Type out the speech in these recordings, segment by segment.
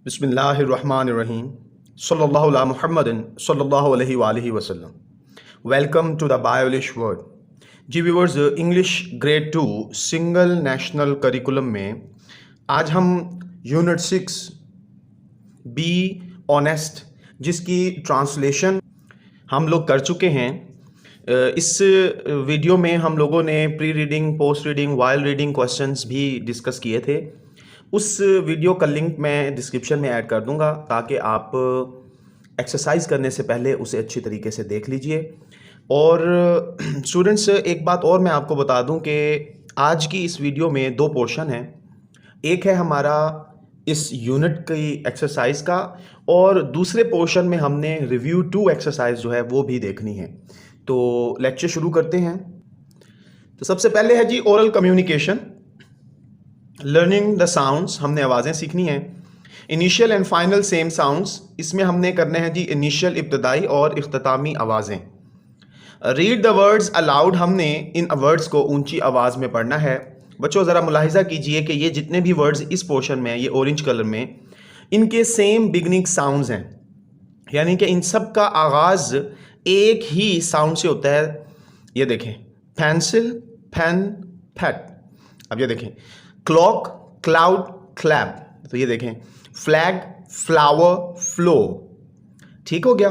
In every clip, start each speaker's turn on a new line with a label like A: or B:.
A: बिस्मिल्लाहिर्रहमानिर्रहीम सल्लल्लाहु अला मुहम्मदिन सल्लल्लाहु अलैहि वसल्लम। Welcome to the Biolish world. जी viewers, English grade 2 single national curriculum में आज हम यूनिट 6 बी ऑनेस्ट जिसकी ट्रांसलेशन हम लोग कर चुके हैं। इस वीडियो में हम लोगों ने pre reading, post reading, while reading questions भी डिस्कस किए थे। उस वीडियो का लिंक मैं डिस्क्रिप्शन में ऐड कर दूंगा ताकि आप एक्सरसाइज करने से पहले उसे अच्छी तरीके से देख लीजिए। और स्टूडेंट्स, एक बात और मैं आपको बता दूं कि आज की इस वीडियो में दो पोर्शन हैं। एक है हमारा इस यूनिट की एक्सरसाइज का, और दूसरे पोर्शन में हमने रिव्यू 2 एक्सरसाइज जो है वो भी देखनी है। तो लेक्चर शुरू करते हैं। तो सबसे पहले है जी oral communication, learning the sounds. हमने आवाज़ें सीखनी हैं। Initial and final same sounds, इसमें हमने करने हैं जी इनिशियल, इब्तदाई और इख्तितामी आवाज़ें। रीड द वर्ड्स अलाउड, हमने इन वर्ड्स को ऊंची आवाज़ में पढ़ना है। बच्चों ज़रा मुलाहिजा कीजिए कि ये जितने भी वर्ड्स इस पोर्शन में, ये ऑरेंज कलर में, इनके सेम बिगनिंग साउंड्स हैं, यानी कि इन सब का आगाज़ एक ही साउंड से होता है। ये देखें, पेंसिल, पेन, फैट। अब ये देखें, क्लॉक, क्लाउड, क्लैप। तो ये देखें, फ्लैग, फ्लावर, फ्लो। ठीक हो गया।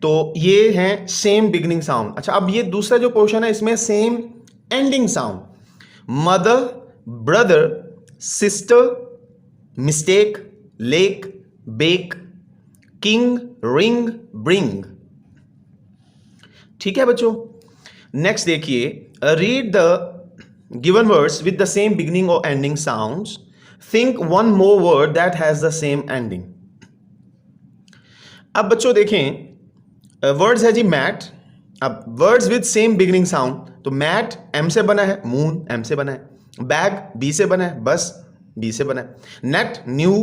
A: तो ये हैं सेम बिगनिंग साउंड। अच्छा, अब ये दूसरा जो पोर्शन है इसमें same ending sound. Mother, brother, sister, mistake, lake, bake, king, ring, bring. ठीक है बच्चों। नेक्स्ट देखिए, read the given words with the same beginning or ending sounds. Think one more word that has the same ending. अब बच्चों देखें, words है जी mat. अब words with same beginning sound, तो मैट एम से बना है, मून एम से बना है, बैग बी से बना है, बस बी से बना है, net new,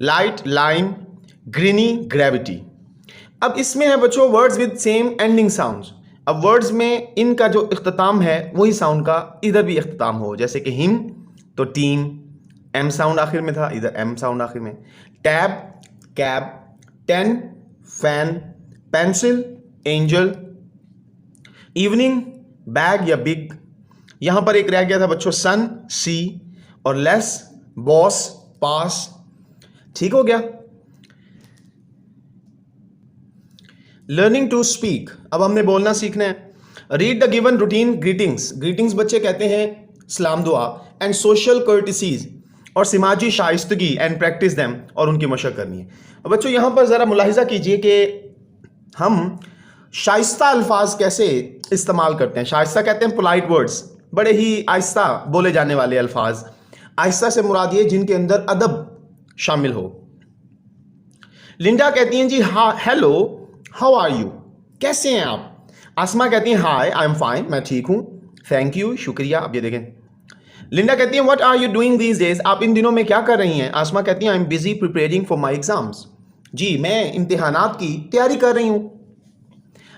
A: light lime, greeny gravity. अब इसमें है बच्चों words with same ending sounds. अब वर्ड्स में इनका जो इख्तिताम है वही साउंड का इधर भी इख्तिताम हो, जैसे कि हिम तो टीम, एम साउंड आखिर में था, इधर एम साउंड आखिर में। Tab, cab, ten, fan, pencil, angel, evening, bag या बिग। यहां पर एक रह गया था बच्चों, सन, सी, और लेस, बॉस, पास। ठीक हो गया। लर्निंग टू स्पीक, अब हमने बोलना सीखना है। Read the given routine greetings. Greetings बच्चे कहते हैं सलाम दुआ, एंड सोशल कर्टिसीज, और समाजी शाइस्तगी, एंड प्रैक्टिस देम, और उनकी मशक करनी है। अब बच्चों यहां पर ज़रा मुलाहिजा कीजिए कि हम शाइस्ता अल्फाज कैसे इस्तेमाल करते हैं। शाइस्ता कहते हैं पोलाइट वर्ड्स, बड़े ही आहिस्ता बोले जाने वाले अल्फाज। आहिस्ता से मुराद ये जिनके अंदर अदब शामिल हो। लिंडा कहती हैं जी हाँ, हेलो, हाउ आर यू, कैसे हैं आप। आसमा कहती हैं हाय, आई एम फाइन, मैं ठीक हूं, थैंक यू, शुक्रिया। अब ये देखें, लिंडा कहती हैं what are you doing these days, आप इन दिनों में क्या कर रही हैं। आसमा कहती हैं I am busy preparing for my exams, जी मैं इम्तिहानात की तैयारी कर रही हूं।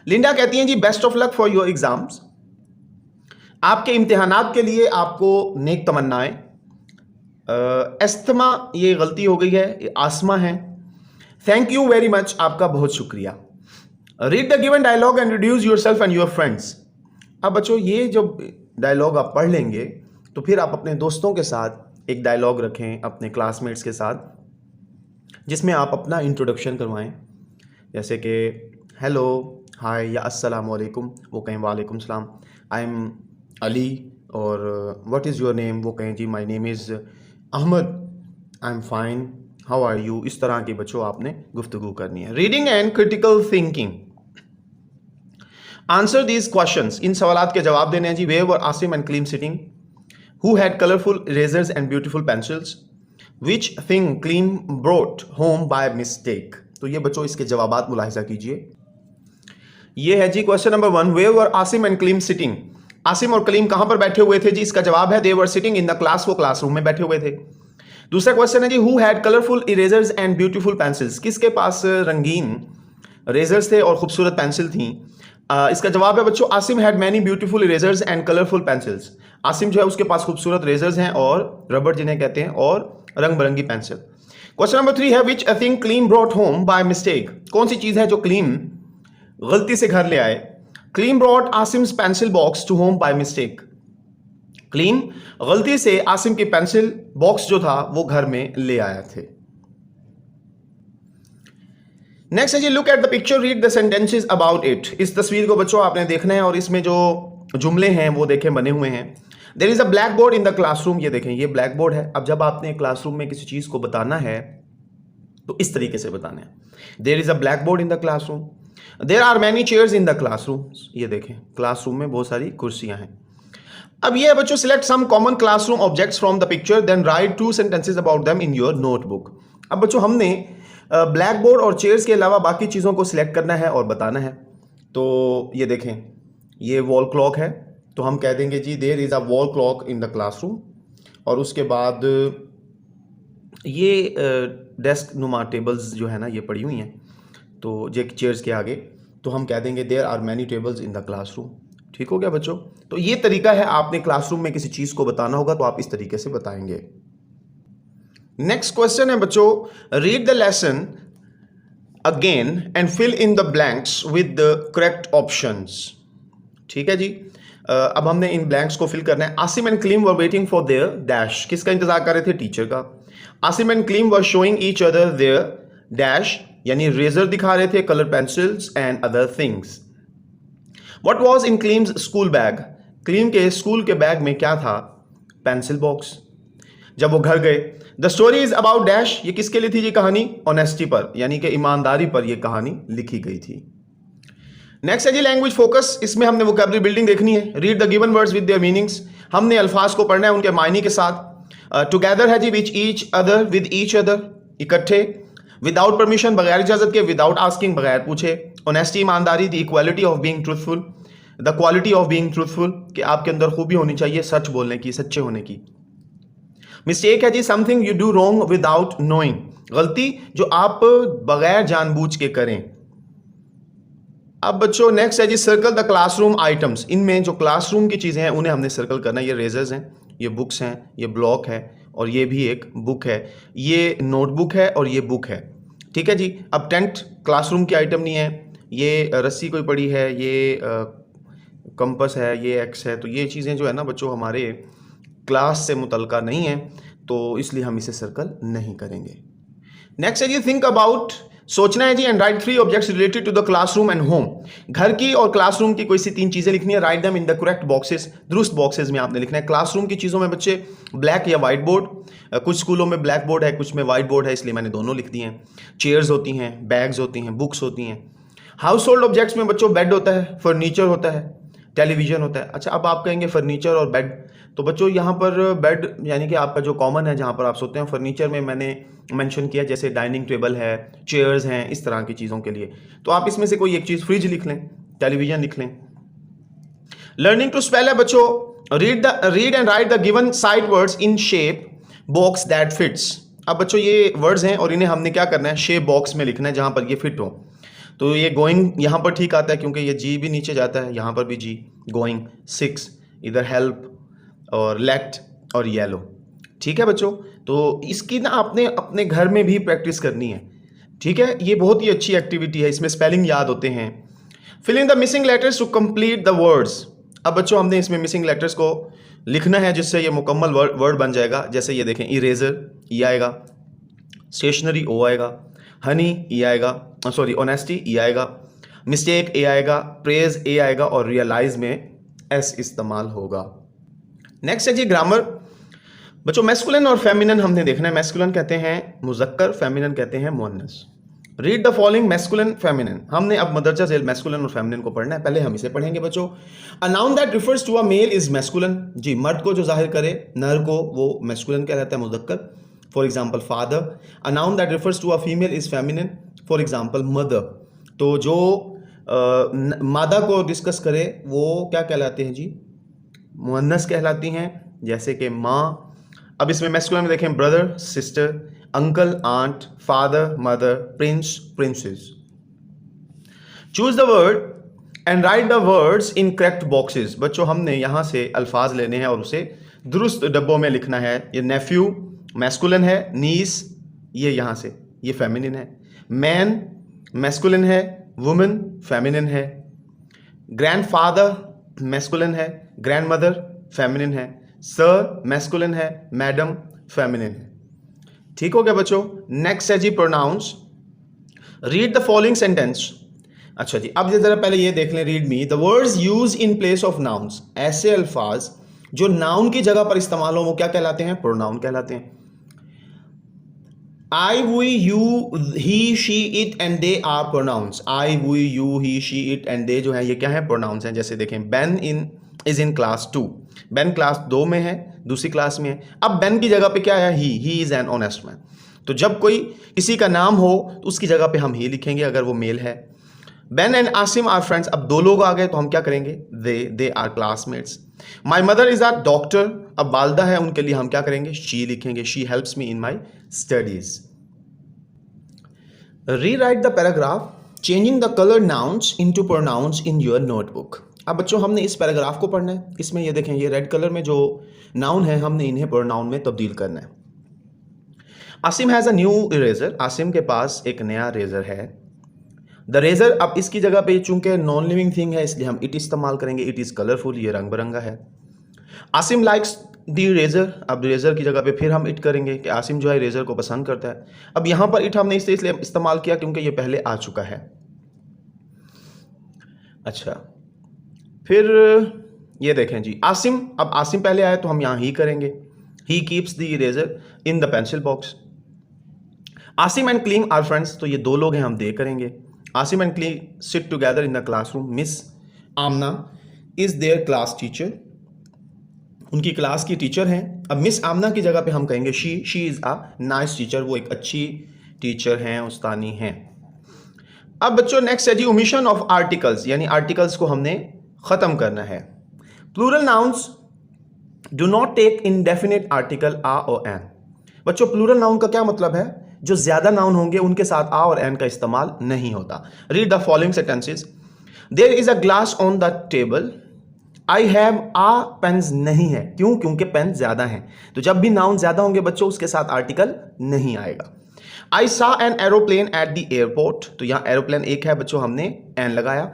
A: लिंडा कहती हैं जी best of luck for your exams, आपके इम्तिहानात के लिए आपको नेक तमन्नाएं। एस्तमा, ये गलती हो गई है, ये आसमा है। थैंक यू वेरी मच, आपका बहुत शुक्रिया। Read the given dialogue and introduce yourself and your friends. अब बच्चों ये जो डायलॉग आप पढ़ लेंगे तो फिर आप अपने दोस्तों के साथ एक डायलॉग रखें, अपने क्लासमेट्स के साथ, जिसमें आप अपना इंट्रोडक्शन करवाएं, जैसे कि हेलो, हाय या अस्सलाम वालेकुम, वो कहें वालेकुम सलाम। आई एम अली, और व्हाट इज़ योर नेम, वो कहें जी my name is Ahmed, I am fine, how are you. इस तरह की बच्चों आपने गुफ्तगू करनी है। Reading and critical thinking, answer these questions, इन सवालात के जवाब देने हैं जी। Where were Asim and Kaleem sitting, who had colourful erasers and beautiful pencils, which thing Kaleem brought home by mistake. तो ये बच्चों इसके जवाबात मुलाहिजा कीजिए। ये है जी question number 1, where were Asim and Kaleem sitting, Asim और कलीम कहां पर बैठे हुए थे जी। इसका जवाब है they were sitting in the class, वो क्लासरूम में बैठे हुए थे। दूसरा क्वेश्चन है जी who had colourful erasers and beautiful pencils, किसके पास रंगीन रेजर्स थे और खूबसूरत पेंसिल थी। इसका जवाब है बच्चों Asim had many beautiful erasers and colourful pencils. Asim जो है उसके पास खूबसूरत रेजर्स हैं और रबड़ जिन्हें कहते हैं, और रंग बिरंगी पेंसिल। क्वेश्चन नंबर 3 है which a thing Kaleem brought home by mistake. कौन सी चीज है जो क्लीम गलती से घर ले आए। Kaleem brought Asim's pencil box to home by mistake. Kaleem गलती से आसिम की पेंसिल बॉक्स जो था वो घर में ले आया थे। नेक्स्ट है जी look at the picture read the sentences about it. इस तस्वीर को बच्चों आपने देखना है और इसमें जो जुमले हैं वो देखें बने हुए हैं। There is a blackboard in the classroom. ये देखें ये ब्लैक बोर्ड है। अब जब आपने क्लासरूम में किसी चीज को बताना है तो इस तरीके से बताना है। There is a blackboard in the classroom. There are many chairs in the classroom. ये देखें क्लासरूम में बहुत सारी कुर्सियां हैं। अब ये बच्चों select some common classroom objects from the picture then write 2 sentences about them in your notebook. अब बच्चों हमने ब्लैक बोर्ड और चेयर्स के अलावा बाकी चीज़ों को सिलेक्ट करना है और बताना है। तो ये देखें ये वॉल क्लॉक है तो हम कह देंगे जी there is a wall clock in the classroom. और उसके बाद ये डेस्क नुमा टेबल्स जो है ना ये पड़ी हुई हैं तो जे चेयर्स के आगे तो हम कह देंगे there are many tables in the classroom. ठीक हो गया बच्चों। तो ये तरीका है आपने क्लासरूम में किसी चीज़ को बताना होगा तो आप इस तरीके से बताएंगे। नेक्स्ट क्वेश्चन है बच्चों read the lesson again and fill in the blanks with the correct options. ठीक है जी। अब हमने इन ब्लैंक्स को फिल करना है। Asim and Kaleem were waiting for their dash. किसका इंतजार कर रहे थे? टीचर का। Asim and Kaleem were showing each other their dash यानी रेजर दिखा रहे थे, colour pencils and other things. What was in Kaleem's school bag. Kaleem के स्कूल के बैग में क्या था? Pencil box. जब वो घर गए the story is about dash. ये किसके लिए थी ये कहानी? ऑनेस्टी पर यानी कि ईमानदारी पर ये कहानी लिखी गई थी। नेक्स्ट है जी लैंग्वेज फोकस। इसमें हमने वोकैबुलरी बिल्डिंग देखनी है। Read the given words with their meanings. हमने अल्फाज को पढ़ना है उनके मायने के साथ। टुगेदर है जी which each other with each other इकट्ठे। विदाउट परमिशन बगैर इजाजत के। विदाउट आस्किंग बगैर पूछे। ऑनेस्टी ईमानदारी। The equality of being truthful. The quality of being truthful कि आपके अंदर खूबी होनी चाहिए सच बोलने की, सच्चे होने की। मिस्टेक है जी something you do wrong without knowing. गलती जो आप बगैर जानबूझ के करें। अब बच्चों नेक्स्ट है जी सर्कल द क्लासरूम आइटम्स। इनमें जो क्लासरूम की चीजें हैं उन्हें हमने सर्कल करना है। ये रेजर्स हैं, ये बुक्स हैं, ये ब्लॉक है और ये भी एक बुक है। ये नोटबुक है और ये बुक है। ठीक है जी। अब टेंट क्लासरूम की आइटम नहीं है। ये रस्सी कोई पड़ी है, ये कंपस है, ये एक्स है। तो ये चीज़ें जो है ना बच्चों हमारे क्लास से मुतल्लिका नहीं है तो इसलिए हम इसे सर्कल नहीं करेंगे। नेक्स्ट है जी थिंक अबाउट। सोचना है जी and write 3 objects related to the classroom and home. घर की और क्लासरूम की कोई सी 3 चीजें लिखनी है। Right them in the correct boxes. दुरुस्त बॉक्सेस में आपने लिखना है। क्लासरूम की चीजों में बच्चे ब्लैक या व्हाइट बोर्ड। कुछ स्कूलों में ब्लैक बोर्ड है, कुछ में व्हाइट बोर्ड है, इसलिए मैंने दोनों लिख दिए हैं। चेयर्स होती हैं, बैग्स होती हैं, बुक्स होती हैं। हाउस होल्ड ऑब्जेक्ट्स में बच्चों बेड होता है, फर्नीचर होता है, टेलीविजन होता है। अच्छा अब आप कहेंगे फर्नीचर और बेड तो बच्चों यहाँ पर बेड यानी कि आपका जो कॉमन है जहाँ पर आप सोते हैं। फर्नीचर में मैंने मेंशन किया जैसे डाइनिंग टेबल है, चेयर्स हैं, इस तरह की चीज़ों के लिए। तो आप इसमें से कोई एक चीज़ फ्रिज लिख लें, टेलीविजन लिख लें। लर्निंग टू स्पेल है बच्चों read and write the given side words in shape box that fits. अब बच्चों ये वर्ड्स हैं और इन्हें हमने क्या करना है? शेप बॉक्स में लिखना है जहाँ पर ये फिट हो। तो ये गोइंग यहाँ पर ठीक आता है क्योंकि ये जी भी नीचे जाता है, यहाँ पर भी जी। गोइंग 6 इधर हेल्प और लेट और येलो। ठीक है बच्चों। तो इसकी ना आपने अपने घर में भी प्रैक्टिस करनी है। ठीक है। ये बहुत ही अच्छी एक्टिविटी है, इसमें स्पेलिंग याद होते हैं। Fill in the missing letters to complete the words. अब बच्चों हमने इसमें मिसिंग लेटर्स को लिखना है जिससे ये मुकम्मल वर्ड बन जाएगा। जैसे ये देखें इरेजर ई आएगा, स्टेशनरी ओ आएगा, हनी ई आएगा, सॉरी ऑनेस्टी ई आएगा, मिस्टेक ए आएगा, प्रेज ए आएगा और रियलाइज में एस इस्तेमाल होगा। नेक्स्ट है जी ग्रामर। बच्चों मैस्कुलिन और फेमिनिन हमने देखना है। मैस्कुलिन कहते हैं मुजक्कर, फेमिनिन कहते हैं मुअन्नस। Read the following masculine feminine. हमने अब मदरजा झेल मैस्कुलिन और फेमिनिन को पढ़ना है। पहले हम इसे पढ़ेंगे बच्चों। A noun that refers to a male is masculine. जी मर्द को जो जाहिर करे, नर को, वो मैस्कुलिन कहलाता है, मुजक्कर। For example father. A noun that refers to a female is feminine. For example mother. तो जो मादा को डिस्कस करे वो क्या कहलाते हैं जी? मुअन्नस कहलाती हैं, जैसे कि माँ। अब इसमें मैस्कुलिन में देखें brother, sister, uncle, aunt, father, mother, prince, princess. Choose the word and write the words in correct boxes. बच्चों हमने यहाँ से अल्फाज लेने हैं और उसे दुरुस्त डब्बों में लिखना है। ये नेफ्यू मैस्कुलिन है, नीस ये यहाँ से ये फेमिनिन है, मैन मैस्कुलिन है, वुमेन फेमिनिन है, ग्रैंडफादर मैस्कुलिन है, ग्रैंडमदर फेमिनिन है, सर मैस्कुलिन है, मैडम फेमिनिन है। ठीक हो गया बच्चों। नेक्स्ट है जी pronouns. Read the following sentence. अच्छा जी, अब जरा पहले ये देख लें, read me the words use in place of nouns. ऐसे अल्फाज जो नाउन की जगह पर इस्तेमाल हो वो क्या कहलाते हैं? प्रोनाउन कहलाते हैं। I, we, you, he, she, it and they are pronouns. I, we, you, he, she, it and they जो है ये क्या है? pronouns हैं। जैसे देखें Ben is in class 2। Ben class 2 में है, दूसरी क्लास में है। अब Ben की जगह पे क्या है? He is an honest man। तो जब कोई किसी का नाम हो तो उसकी जगह पे हम he लिखेंगे अगर वो मेल है। Ben and Asim are friends। अब दो लोग आ गए तो हम क्या करेंगे? they are classmates। My mother is a doctor। अब वालदा है, उनके लिए हम क्या करेंगे? she लिखेंगे। she helps me in my studies। Rewrite the paragraph changing the color nouns into pronouns in your notebook। अब बच्चों हमने इस पैराग्राफ को पढ़ना है। इसमें ये देखें, ये रेड कलर में जो नाउन है हमने इन्हें प्रोनाउन में तब्दील करना है। Asim has a new eraser. Asim के पास एक नया रेजर है। द रेजर, अब इसकी जगह पे चूंकि नॉन लिविंग थिंग है इसलिए हम इट इस्तेमाल करेंगे। इट इज़ कलरफुल, ये रंग बिरंगा है। आसिम लाइक्स दी रेजर। अब रेजर की जगह पे फिर हम इट करेंगे कि आसिम जो है रेजर को पसंद करता है। अब यहां पर इट हमने इसलिए इस्तेमाल किया क्योंकि ये पहले आ चुका है। अच्छा, फिर ये देखें जी, आसिम, अब आसिम पहले आया तो हम यहां ही करेंगे। He keeps the eraser in the pencil box. Asim and Kaleem are friends, तो ये दो लोग हैं, हम दे करेंगे। Asim and Kaleem sit together in the classroom. Miss Amna is their class teacher. उनकी क्लास की टीचर हैं। अब मिस आमना की जगह पे हम कहेंगे she is a nice teacher. वो एक अच्छी टीचर हैं, उस्तानी हैं। अब बच्चों नेक्स्ट है जी ओमिशन ऑफ आर्टिकल्स, यानी आर्टिकल्स को हमने ख़त्म करना है। Plural nouns do not take indefinite article a और एन। बच्चों प्लूरल नाउन का क्या मतलब है? जो ज़्यादा नाउन होंगे उनके साथ आ और एन का इस्तेमाल नहीं होता। Read the following sentences. There is a glass on the table. I have a pens नहीं है। क्यों? क्योंकि पेन ज्यादा हैं। तो जब भी नाउन ज्यादा होंगे बच्चों उसके साथ आर्टिकल नहीं आएगा। आई सा an aeroplane at the airport. तो यहां एरोप्लेन एक है बच्चों, हमने एन लगाया।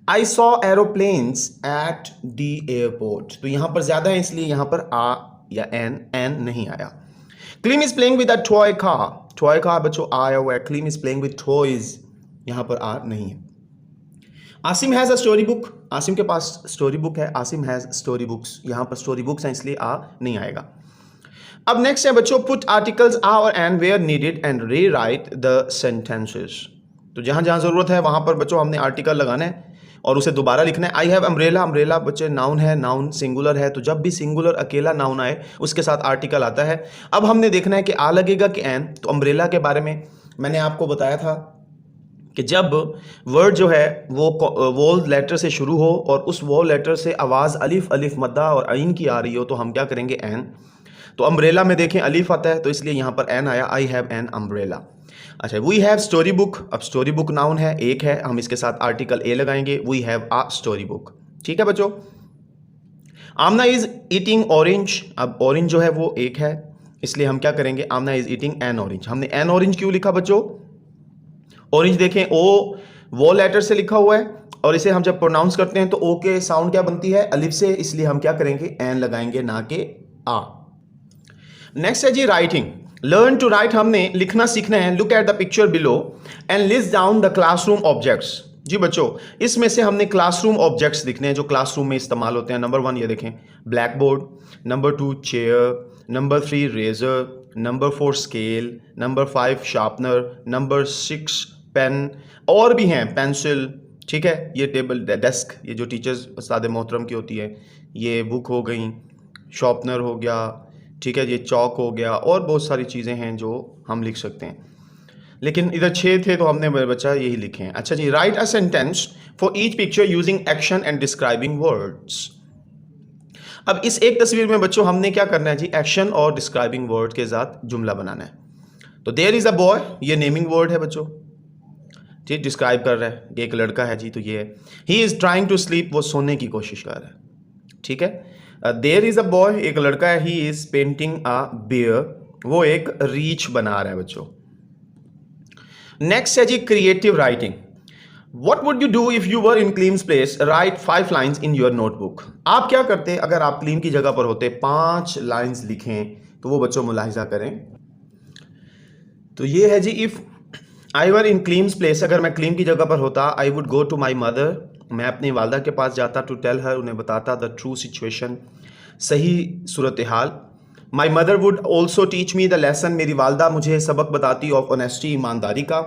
A: I saw aeroplanes at the airport. तो यहां पर ज्यादा है इसलिए यहां पर आ या एन नहीं आया। Kaleem is playing with a toy car. Toy car बच्चों आया हुआ है। Kaleem is playing with toys, यहां पर आ नहीं है। Asim has a story book. Asim के पास स्टोरी बुक है। आसिम हैज़ स्टोरी बुक्स, यहाँ पर स्टोरी बुक्स हैं इसलिए आ नहीं आएगा। अब नेक्स्ट है बच्चों पुट आर्टिकल्स आ और N where needed and rewrite the sentences. तो जहाँ जहाँ ज़रूरत है वहाँ पर बच्चों हमने आर्टिकल लगाना है और उसे दोबारा लिखना है। I have umbrella. अम्ब्रेला बच्चे नाउन है, नाउन सिंगुलर है, तो जब भी सिंगुलर अकेला नाउन आए उसके साथ आर्टिकल आता है। अब हमने देखना है कि आ लगेगा कि एन। तो अम्ब्रेला के बारे में मैंने आपको बताया था कि जब वर्ड जो है वो वोल लेटर से शुरू हो और उस वोल लेटर से आवाज़ अलिफ अलिफ मद्दा और आइन की आ रही हो तो हम क्या करेंगे? एन। तो अम्ब्रेला में देखें अलिफ आता है तो इसलिए यहाँ पर एन आया। I have an umbrella. अच्छा, वी हैव स्टोरी बुक। अब स्टोरी बुक नाउन है, एक है, हम इसके साथ आर्टिकल ए लगाएंगे। We have a story book. ठीक है बच्चों। Amna is eating orange. अब ऑरेंज जो है वो एक है इसलिए हम क्या करेंगे? Amna is eating an orange. हमने एन ऑरेंज क्यों लिखा बच्चों? ऑरेंज देखें वो लेटर से लिखा हुआ है और इसे हम जब प्रोनाउंस करते हैं तो ओ के साउंड क्या बनती है? अलिफ से, इसलिए हम क्या करेंगे? एन लगाएंगे, ना के आ। नेक्स्ट है जी राइटिंग। लर्न टू राइट, हमने लिखना सीखना है। Look at the picture below and list down the classroom objects. जी बच्चों इसमें से हमने क्लासरूम ऑब्जेक्ट्स लिखने हैं जो क्लासरूम में इस्तेमाल होते हैं। नंबर 1 ये देखें black board, number 2 chair, number 3 razor, number 4 scale, number 5 sharpener, number 6 pen, और भी हैं पेंसिल। ठीक है, ये टेबल डेस्क, ये जो टीचर्स उस्ताद मोहतरम की होती है, ये बुक हो गई, शार्पनर हो गया, ठीक है, ये चौक हो गया, और बहुत सारी चीज़ें हैं जो हम लिख सकते हैं। लेकिन इधर 6 थे तो हमने बच्चा यही लिखे हैं। अच्छा जी, write a sentence for each picture using action and describing words. अब इस एक तस्वीर में बच्चों हमने क्या करना है जी? एक्शन और डिस्क्राइबिंग वर्ड के साथ जुमला बनाना है। तो देयर इज़ अ बॉय, ये नेमिंग वर्ड है बच्चों, ठीक, डिस्क्राइब कर रहा है। एक लड़का है जी, तो ये है। He is trying to sleep, वो सोने की कोशिश कर रहा है। ठीक है। देयर इज़ अ बॉय, एक लड़का है। He is painting a bear, वो एक रीछ बना रहा है बच्चों। नेक्स्ट है जी creative writing. What would you do if you were in Klim's place? Write 5 lines in your notebook. आप क्या करते अगर आप क्लीम की जगह पर होते? 5 लाइंस लिखें, तो वो बच्चों मुलाहिजा करें। तो ये है जी, if I were in क्लीम्स place, अगर मैं क्लीम की जगह पर होता, I would go to my mother, मैं अपनी वालदा के पास जाता, टू टेल हर, उन्हें बताता द ट्रू सिचुएशन, सही सूरत हाल। My mother would also teach me the lesson, मेरी वालदा मुझे सबक बताती ऑफ ऑनेस्टी, ईमानदारी का।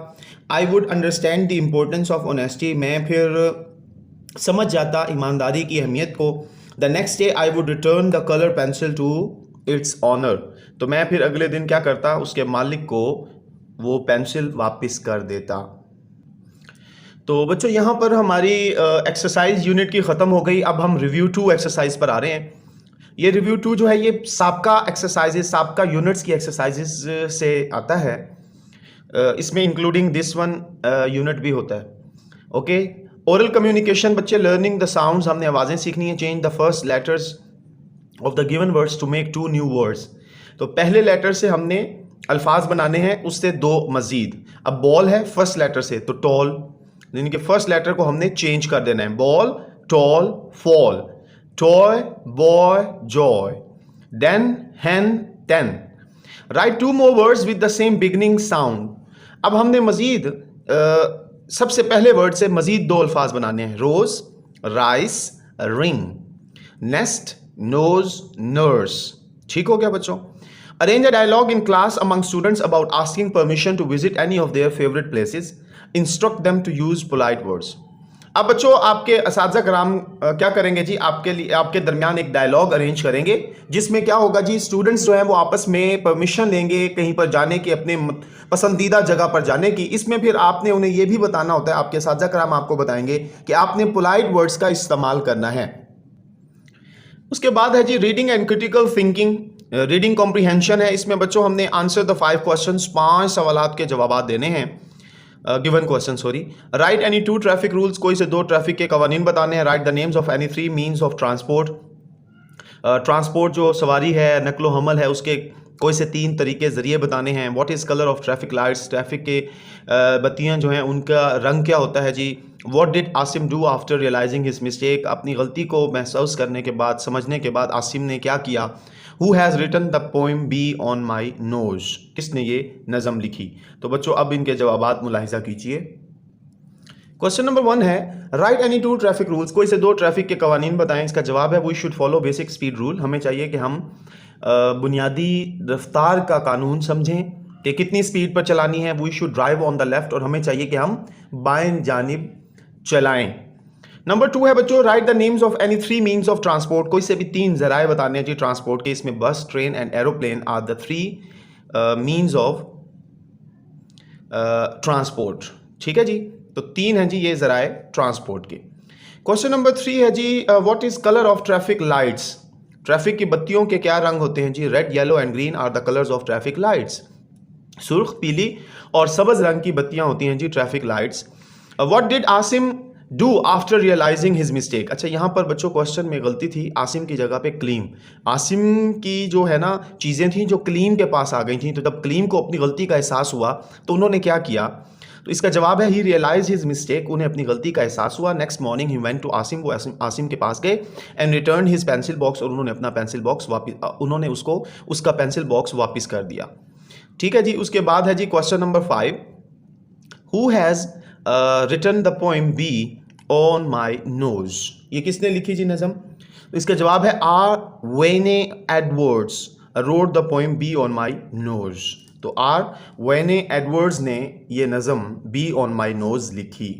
A: I would understand the importance of honesty, मैं फिर समझ जाता ईमानदारी की अहमियत को। The next day I would return the colour pencil to its owner, तो मैं फिर अगले दिन क्या करता, उसके मालिक को वो पेंसिल वापस कर देता। तो बच्चों यहाँ पर हमारी एक्सरसाइज यूनिट की ख़त्म हो गई। अब हम रिव्यू 2 एक्सरसाइज पर आ रहे हैं। ये रिव्यू 2 जो है ये साबका एक्सरसाइजेस, साबका यूनिट्स की एक्सरसाइजेस से आता है। इसमें इंक्लूडिंग दिस वन यूनिट भी होता है। ओके, ओरल कम्युनिकेशन बच्चे, लर्निंग द साउंड्स, हमने आवाज़ें सीखनी है। Change the first letters of the given words to make 2 new words, तो पहले लेटर से हमने अल्फाज बनाने हैं, उससे 2 मजीद। अब बॉल है फर्स्ट लेटर से, तो टॉल, यानी कि फर्स्ट लेटर को हमने चेंज कर देना है। Ball, tall, fall, toy, boy, joy, den, hen, ten. Write 2 more words with the same beginning sound. अब हमने मजीद सबसे पहले वर्ड से मजीद 2 अल्फाज बनाने हैं। Rose, rice, ring, nest, nose, nurse. ठीक हो गया बच्चों? Arrange a dialogue in class among students about asking permission to visit any of their favourite places, instruct them to use polite words. अब बच्चों आपके असातिज़ा कराम क्या करेंगे जी, आपके लिए, आपके दरमियान एक डायलॉग अरेंज करेंगे, जिसमें क्या होगा जी, स्टूडेंट्स जो हैं वो आपस में परमिशन लेंगे कहीं पर जाने की, अपने पसंदीदा जगह पर जाने की। इसमें फिर आपने उन्हें ये भी बताना होता है, आपके असातिज़ा कराम आपको बताएंगे कि आपने पोलाइट वर्ड्स का इस्तेमाल करना है। उसके बाद है जी reading and critical thinking, reading comprehension है। इसमें बच्चों हमने आंसर द 5 क्वेश्चंस, 5 सवालात के जवाब देने हैं, given question sorry. Right any 2 traffic rules, कोई से 2 ट्रैफिक के कवानीन बताने हैं। Right the names of any 3 means of transport, transport जो सवारी है, नकलो हमल है, उसके कोई से 3 तरीके ज़रिए बताने हैं। What is colour of traffic lights, traffic के बत्तियां जो हैं उनका रंग क्या होता है जी। What did Asim do after realising his mistake, अपनी गलती को महसूस करने के बाद, समझने के बाद आसिम ने क्या किया। Who has written the poem bee on my nose, किसने ये नज़म लिखी। तो बच्चों अब इनके जवाबात मुलाहिजा कीजिए। क्वेश्चन नंबर 1 है राइट एनी 2 ट्रैफिक रूल्स, कोई से 2 ट्रैफिक के कवानीन बताएं। इसका जवाब है we should follow basic speed rule, हमें चाहिए कि हम बुनियादी रफ्तार का कानून समझें कि कितनी स्पीड पर चलानी है। We should drive on the left, और हमें चाहिए कि हम बाएं जानिब चलाएं। नंबर 2 है बच्चों right the names of any 3 means of transport, कोई से भी 3 जराए बताने हैं जी ट्रांसपोर्ट के। इसमें bus, train and aeroplane are the 3 means of transport. ठीक है जी, तो 3 हैं जी ये जराए ट्रांसपोर्ट के। क्वेश्चन नंबर 3 है जी what is colour of traffic lights, traffic की बत्तियों के क्या रंग होते हैं जी। Red, yellow and green are the colours of traffic lights, सुर्ख, पीली और सब्ज रंग की बत्तियां होती हैं जी traffic lights. What did Asim do after realising his mistake, अच्छा यहाँ पर बच्चों क्वेश्चन में गलती थी, आसिम की जगह पे क्लीम। आसिम की जो है ना चीज़ें थी जो क्लीम के पास आ गई थी, तो जब क्लीम को अपनी गलती का एहसास हुआ तो उन्होंने क्या किया। तो इसका जवाब है ही रियलाइज हिज मिस्टेक, उन्हें अपनी गलती का एहसास हुआ। Next morning he went to Asim, वो आसिम के पास गए and return his pencil box, और उन्होंने अपना पेंसिल बॉक्स वापस, उन्होंने उसको उसका पेंसिल बॉक्स वापस कर दिया। ठीक है जी, उसके बाद है जी question number 5 who has written the poem bee on my nose, ये किसने लिखी जी नज़म। तो इसका जवाब है R Wayne Edwards wrote the poem bee on my nose, तो आर वेने एडवर्ड्स ने ये नज़म बी ऑन माई नोज लिखी।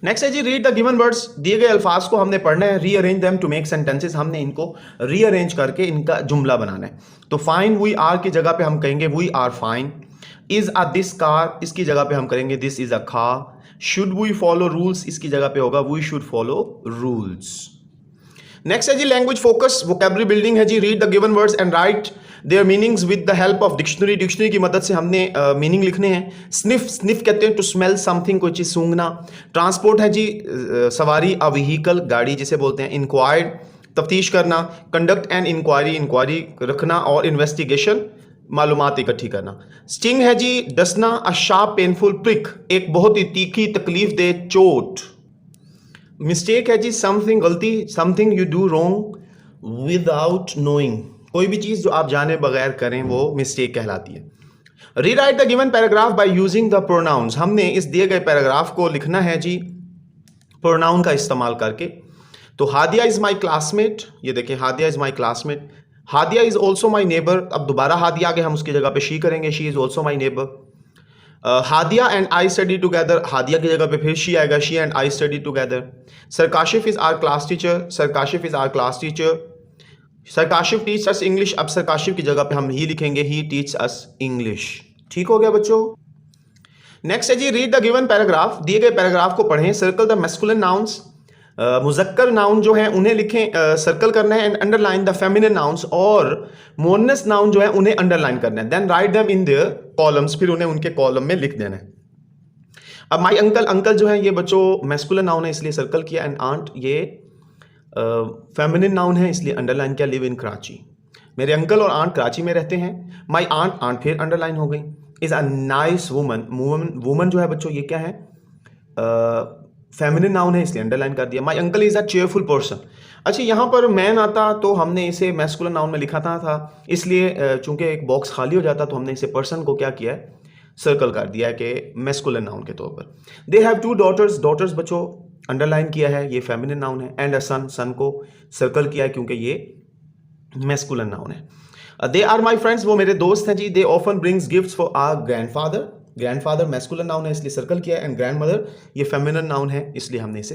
A: नेक्स्ट है जी रीड द गिवन वर्ड्स, दिए गए अल्फाज को हमने पढ़ना है। Rearrange them to make sentences, हमने इनको रीअरेंज करके इनका जुमला बनाना है। तो फाइन वी आर की जगह पे हम कहेंगे we are fine. Is a this car, इसकी जगह पे हम करेंगे this is a car. Should we follow rules, इसकी जगह पे होगा we should follow rules. Next है जी लैंग्वेज फोकस, वोकैबुलरी बिल्डिंग है जी। Read the given words and write their meanings with the help of dictionary, dictionary की मदद से हमने मीनिंग लिखने हैं। स्निफ, स्निफ कहते हैं टू स्मेल समथिंग, कोई चीज़ सूंघना। ट्रांसपोर्ट है जी सवारी, अ व्हीकल गाड़ी जिसे बोलते हैं। इंक्वायर्ड तफ्तीश करना। कंडक्ट एंड इंक्वायरी, इंक्वायरी रखना। और इन्वेस्टिगेशन मालूमात इकट्ठी करना। स्टिंग है जी डसना, अ शार्प पेनफुल प्रिक, एक बहुत ही तीखी तकलीफ दे चोट। मिस्टेक है जी समथिंग गलती, something you do wrong without knowing, कोई भी चीज जो आप जाने बगैर करें वो मिस्टेक कहलाती है। Rewrite the given paragraph by using the pronounce, हमने इस दिए गए पैराग्राफ को लिखना है जी प्रोनाउन का इस्तेमाल करके। तो हादिया इज माई क्लासमेट, ये देखिए Hadiya is my classmate. Hadiya is also my neighbour, अब दोबारा हादिया आगे हम उसकी जगह पे शी करेंगे, she is also my neighbour. Hadiya and I study together, Hadiya की जगह पे फिर शी आएगा, she and I study together. सरकाशिफ is are class teacher, सरकाशिफ is are class teacher. सरकाशिफ teach us English, अब सरकाशिफ की जगह पे हम ही लिखेंगे, ही टीच अस इंग्लिश। ठीक हो गया बच्चों। नेक्स्ट है जी रीड द गिवन पैराग्राफ, दिए गए पैराग्राफ को पढ़ें। सर्कल द मैस्कुलिन नाउन्स, मुजक्कर नाउन जो है उन्हें लिखें, सर्कल करना है। And underline the feminine nouns, और मोनस नाउन जो है उन्हें अंडरलाइन करना है। Then write them in their columns, फिर उन्हें उनके कॉलम में लिख देना है। अब माई अंकल, अंकल जो है ये बच्चों मैस्कुलिन नाउन है इसलिए सर्कल किया। एंड आंट ये फेमिनिन नाउन है इसलिए अंडरलाइन किया। लिव इन कराची, मेरे अंकल और आंट कराची में रहते हैं। माई आंट, आंट फिर अंडरलाइन हो गई। Is a nice woman, woman जो है बच्चों ये क्या है, फेमिनिन नाउन है इसलिए अंडरलाइन कर दिया। My uncle is a cheerful person. अच्छा यहाँ पर मैन आता तो हमने इसे मैस्कुलिन नाउन में लिखा था इसलिए चूंकि एक बॉक्स खाली हो जाता तो हमने इसे पर्सन को क्या किया है, सर्कल कर दिया है कि मैस्कुलिन नाउन के तौर पर। They have two daughters, daughters बच्चों अंडरलाइन किया है, ये फेमिनिन नाउन है। एंड अ सन, सन को सर्कल किया है क्योंकि ये मैस्कुलिन नाउन है। दे आर माई फ्रेंड्स, वो मेरे दोस्त हैं जी। They often brings gifts for our grandfather, grandfather masculine noun है इसलिए सर्कल किया। एंड ग्रैंडमदर ये फेमिनिन नाउन है इसलिए हमने इसे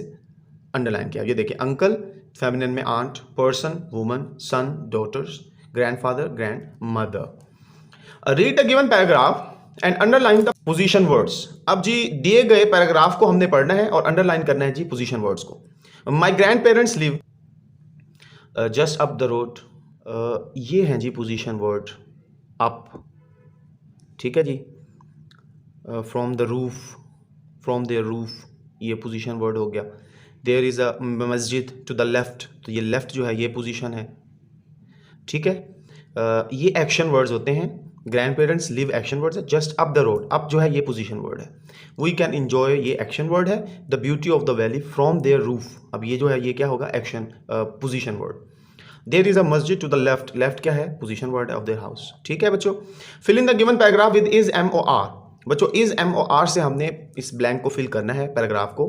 A: अंडरलाइन किया। ये देखिए अंकल फेमिनिन में aunt, person woman, son daughters, grandfather grandmother. Read the given paragraph and underline the position words. अब जी दिए गए पैराग्राफ को हमने पढ़ना है और अंडरलाइन करना है जी पोजीशन वर्ड्स को। My grand parents live just up the road, ये हैं जी पोजीशन वर्ड अप, ठीक है जी। From the roof, from their roof, ये पोजीशन वर्ड हो गया। देयर इज़ अ मस्जिद टू द लेफ्ट, तो ये लेफ्ट जो है ये पोजीशन है, ठीक है। ये एक्शन वर्ड्स होते हैं। Grand parents live action words है। Just up the road, up जो है ये पोजीशन वर्ड है। वी कैन एंजॉय ये एक्शन वर्ड है। The beauty of the valley from their roof, अब ये जो है ये क्या होगा, action position word. There is a मस्जिद टू द लेफ्ट, लेफ्ट क्या है, position word of their house, ठीक है बच्चों। Fill in the given paragraph with is M O R, बच्चों इज एम ओ आर से हमने इस ब्लैंक को फिल करना है पैराग्राफ को।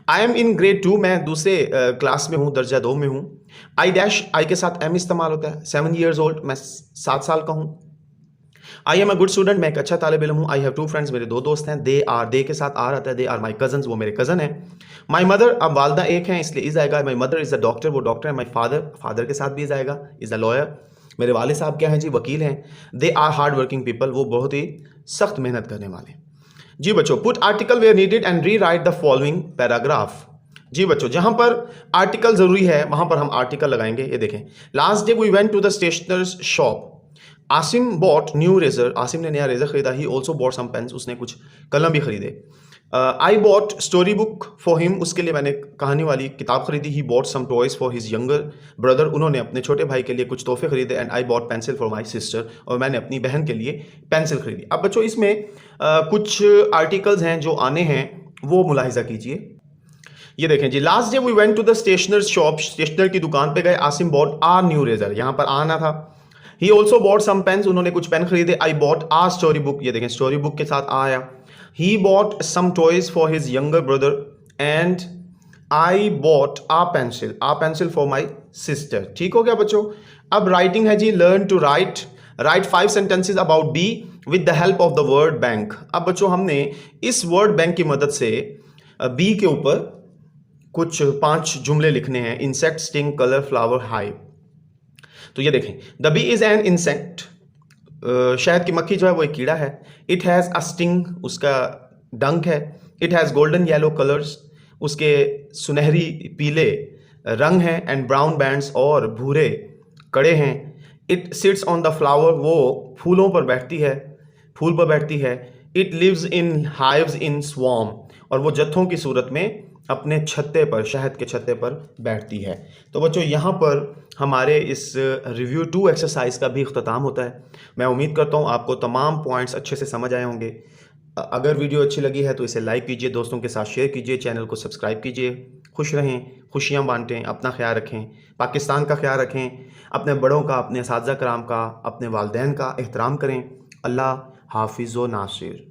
A: आई एम इन ग्रेड 2, मैं दूसरे क्लास में हूँ, दर्जा 2 में हूँ। आई डैश, आई के साथ एम इस्तेमाल होता है। 7 years old, मैं 7 साल का हूँ। I am a good student, मैं एक अच्छा तालिब इल्म हूँ। आई हैव 2 friends, मेरे 2 दोस्त हैं। दे आर, दे के साथ आर आता है। दे आर माई कजन्स, वो मेरे कज़न हैं। माई मदर, अब वालदा एक हैं इसलिए इज आएगा। My mother is a doctor, वो डॉक्टर है। माई फादर, फादर के साथ भी इज आएगा, इज़ अ लॉयर, मेरे वाले साहब क्या हैं जी, वकील हैं। They are hard working people, वो बहुत ही सख्त मेहनत करने वाले जी बच्चों। Put article where needed and rewrite the following paragraph. जी बच्चों जहां पर आर्टिकल जरूरी है वहां पर हम आर्टिकल लगाएंगे। ये देखें, last day we went to the stationers shop. Asim bought new razor, Asim ने नया रेजर खरीदा। He also bought some pens, उसने कुछ कलम भी खरीदे। I bought story book for him, उसके लिए मैंने कहानी वाली किताब खरीदी। He bought some toys for his younger brother, उन्होंने अपने छोटे भाई के लिए कुछ तोहफे खरीदे। And I bought pencil for my sister, और मैंने अपनी बहन के लिए पेंसिल खरीदी। अब बच्चों इसमें कुछ आर्टिकल्स हैं जो आने हैं, वो मुलाहिजा कीजिए। ये देखें जी, last day we went to the stationer shop, stationer की दुकान पे गए। Asim bought our new eraser, यहाँ पर आना था। He also bought some pens, उन्होंने कुछ पेन खरीदे। I bought a story book, ये देखें स्टोरी बुक के साथ आ आया। He bought some toys for his younger brother and I bought a pencil for my sister. ठीक हो गया बच्चों। अब राइटिंग है जी, learn to write, write 5 sentences about bee with the help of the word bank. अब बच्चों हमने इस वर्ड बैंक की मदद से बी के ऊपर कुछ 5 जुमले लिखने हैं। Insect, sting, colour, flower, hive. तो ये देखें, the bee is an insect, शहद की मक्खी जो है वो एक कीड़ा है। इट हैज़ अ स्टिंग, उसका डंक है। It has golden yellow colours, उसके सुनहरी पीले रंग हैं। एंड ब्राउन बैंड्स, और भूरे कड़े हैं। It sits on the flower, वो फूलों पर बैठती है, फूल पर बैठती है। It lives in hives in swarm, और वो जत्थों की सूरत में अपने छत्ते पर, शहद के छत्ते पर बैठती है। तो बच्चों, यहाँ पर हमारे इस रिव्यू 2 एक्सरसाइज का भी इख्तिताम होता है। मैं उम्मीद करता हूँ आपको तमाम पॉइंट्स अच्छे से समझ आए होंगे। अगर वीडियो अच्छी लगी है तो इसे लाइक कीजिए, दोस्तों के साथ शेयर कीजिए, चैनल को सब्सक्राइब कीजिए। खुश रहें, खुशियाँ बांटें, अपना ख्याल रखें, पाकिस्तान का ख्याल रखें, अपने बड़ों का, अपने असातिज़ा कराम का, अपने वालिदैन का एहतराम करें। अल्लाह हाफिज़ व नासिर।